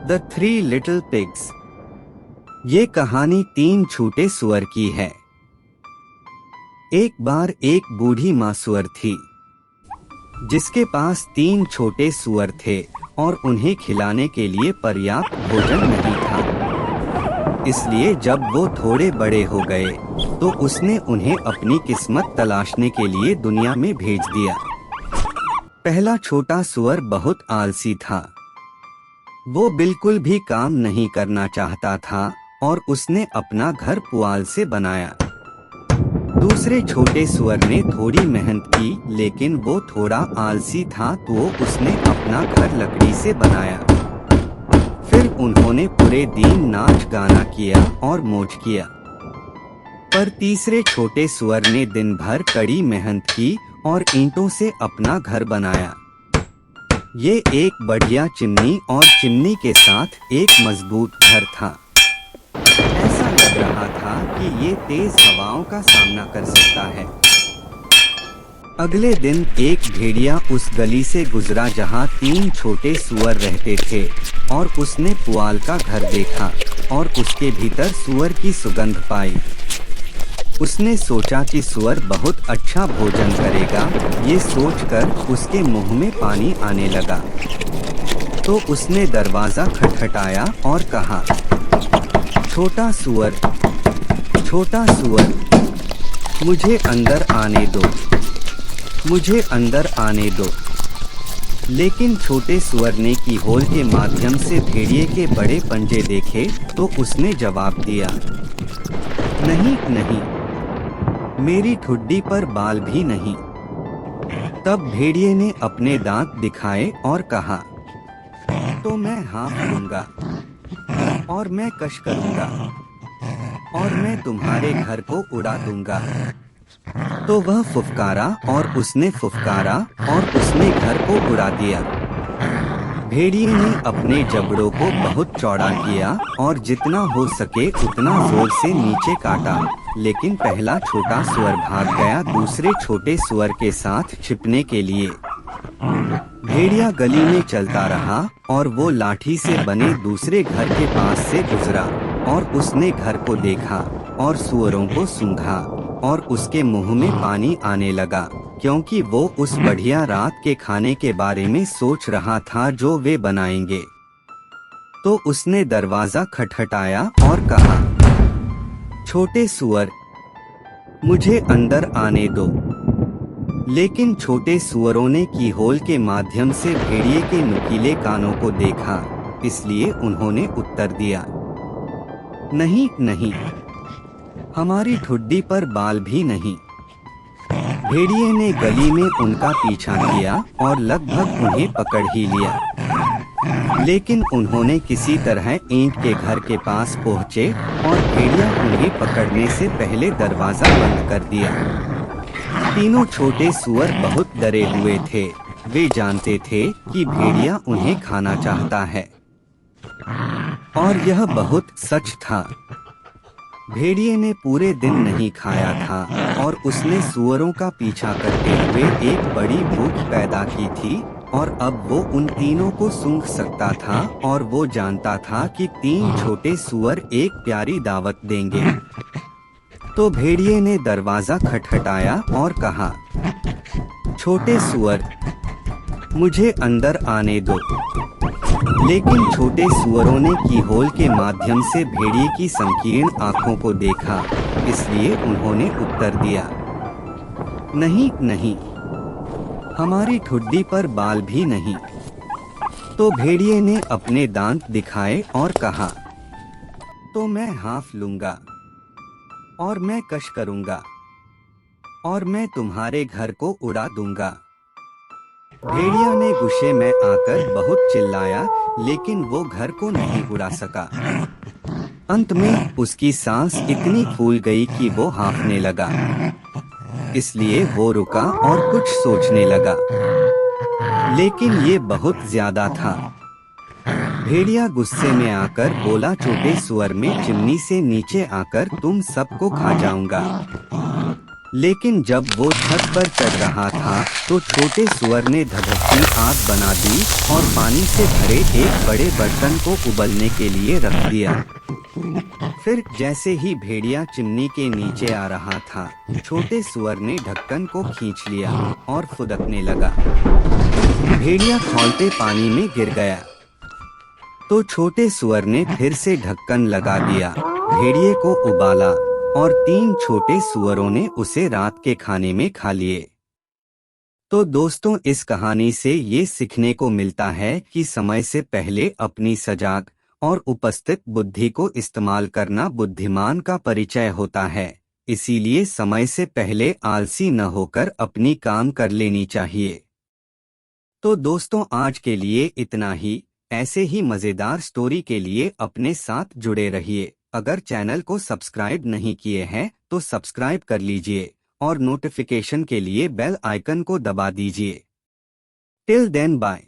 The three little pigs. ये कहानी 3 छोटे सुअर की है। एक बार एक बूढ़ी माँ सुअर थी जिसके पास 3 छोटे सुअर थे और उन्हें खिलाने के लिए पर्याप्त भोजन नहीं था। इसलिए जब वो थोड़े बड़े हो गए तो उसने उन्हें अपनी किस्मत तलाशने के लिए दुनिया में भेज दिया। पहला छोटा सुअर बहुत आलसी था। वो बिल्कुल भी काम नहीं करना चाहता था और उसने अपना घर पुआल से बनाया। दूसरे छोटे सुअर ने थोड़ी मेहनत की, लेकिन वो थोड़ा आलसी था तो उसने अपना घर लकड़ी से बनाया। फिर उन्होंने पूरे दिन नाच गाना किया और मौज किया। पर तीसरे छोटे सुअर ने दिन भर कड़ी मेहनत की और ईंटों से अपना घर बनाया। ये एक बढ़िया चिमनी और चिमनी के साथ एक मजबूत घर था। ऐसा लग रहा था कि ये तेज हवाओं का सामना कर सकता है। अगले दिन एक भेड़िया उस गली से गुजरा जहाँ 3 छोटे सुअर रहते थे और उसने पुआल का घर देखा और उसके भीतर सुअर की सुगंध पाई। उसने सोचा कि सुअर बहुत अच्छा भोजन करेगा। ये सोचकर उसके मुंह में पानी आने लगा। तो उसने दरवाजा खटखटाया और कहा, छोटा सुअर, छोटा सुअर, मुझे अंदर आने दो, मुझे अंदर आने दो। लेकिन छोटे सुअर ने कीहोल के माध्यम से भेड़िए के बड़े पंजे देखे तो उसने जवाब दिया, नहीं नहीं, मेरी ठुड्डी पर बाल भी नहीं। तब भेड़िए ने अपने दांत दिखाए और कहा, तो मैं हाँफ लूंगा और मैं कश करूंगा और मैं तुम्हारे घर को उड़ा दूंगा। तो वह फुफकारा और उसने फुफकारा और उसने घर को उड़ा दिया। भेड़िए ने अपने जबड़ों को बहुत चौड़ा किया और जितना हो सके उतना जोर से नीचे काटा, लेकिन पहला छोटा सुअर भाग गया दूसरे छोटे सुअर के साथ छिपने के लिए। भेड़िया गली में चलता रहा और वो लाठी से बने दूसरे घर के पास से गुजरा और उसने घर को देखा और सुअरों को सूंघा और उसके मुंह में पानी आने लगा, क्योंकि वो उस बढ़िया रात के खाने के बारे में सोच रहा था जो वे बनाएंगे। तो उसने दरवाजा खटखटाया और कहा, छोटे सुअर, मुझे अंदर आने दो। लेकिन छोटे सुअरों ने कीहोल के माध्यम से भेड़िए के नुकीले कानों को देखा, इसलिए उन्होंने उत्तर दिया, नहीं नहीं, हमारी ठुड्डी पर बाल भी नहीं। भेड़िए ने गली में उनका पीछा किया और लगभग उन्हें पकड़ ही लिया, लेकिन उन्होंने किसी तरह ईंट के घर के पास पहुँचे और भेड़िया उन्हें पकड़ने से पहले दरवाजा बंद कर दिया। तीनों छोटे सुअर बहुत डरे हुए थे। वे जानते थे कि भेड़िया उन्हें खाना चाहता है और यह बहुत सच था। भेड़िए ने पूरे दिन नहीं खाया था और उसने सुअरों का पीछा करते हुए एक बड़ी भूख पैदा की थी और अब वो उन तीनों को सूंघ सकता था और वो जानता था कि 3 छोटे सुअर एक प्यारी दावत देंगे। तो भेड़िए ने दरवाजा खटखटाया और कहा, छोटे सुअर, मुझे अंदर आने दो। लेकिन छोटे सुअरों ने कीहोल के माध्यम से भेड़िए की संकीर्ण आंखों को देखा, इसलिए उन्होंने उत्तर दिया, नहीं नहीं, हमारी ठुड्डी पर बाल भी नहीं। तो भेड़िए ने अपने दांत दिखाए और कहा, तो मैं हाँफ लूंगा और मैं कश करूंगा और मैं तुम्हारे घर को उड़ा दूंगा। भेड़िया ने गुस्से में आकर बहुत चिल्लाया, लेकिन वो घर को नहीं उड़ा सका। अंत में उसकी सांस इतनी फूल गई कि वो हाँफने लगा, इसलिए वो रुका और कुछ सोचने लगा, लेकिन ये बहुत ज्यादा था। भेड़िया गुस्से में आकर बोला, छोटे सुअर में चिमनी से नीचे आकर तुम सबको खा जाऊंगा। लेकिन जब वो छत पर चढ़ रहा था तो छोटे सुअर ने धधकती आग बना दी और पानी से भरे एक बड़े बर्तन को उबलने के लिए रख दिया। फिर जैसे ही भेड़िया चिमनी के नीचे आ रहा था, छोटे सुअर ने ढक्कन को खींच लिया और फुदकने लगा। भेड़िया खौलते पानी में गिर गया। तो छोटे सुअर ने फिर से ढक्कन लगा दिया, भेड़िए को उबाला और 3 छोटे सुअरों ने उसे रात के खाने में खा लिए। तो दोस्तों, इस कहानी से ये सीखने को मिलता है कि समय से पहले अपनी सजाग और उपस्थित बुद्धि को इस्तेमाल करना बुद्धिमान का परिचय होता है। इसीलिए समय से पहले आलसी न होकर अपनी काम कर लेनी चाहिए। तो दोस्तों, आज के लिए इतना ही। ऐसे ही मजेदार स्टोरी के लिए अपने साथ जुड़े रहिए। अगर चैनल को सब्सक्राइब नहीं किए हैं तो सब्सक्राइब कर लीजिए और नोटिफिकेशन के लिए बेल आइकन को दबा दीजिए। Till then bye.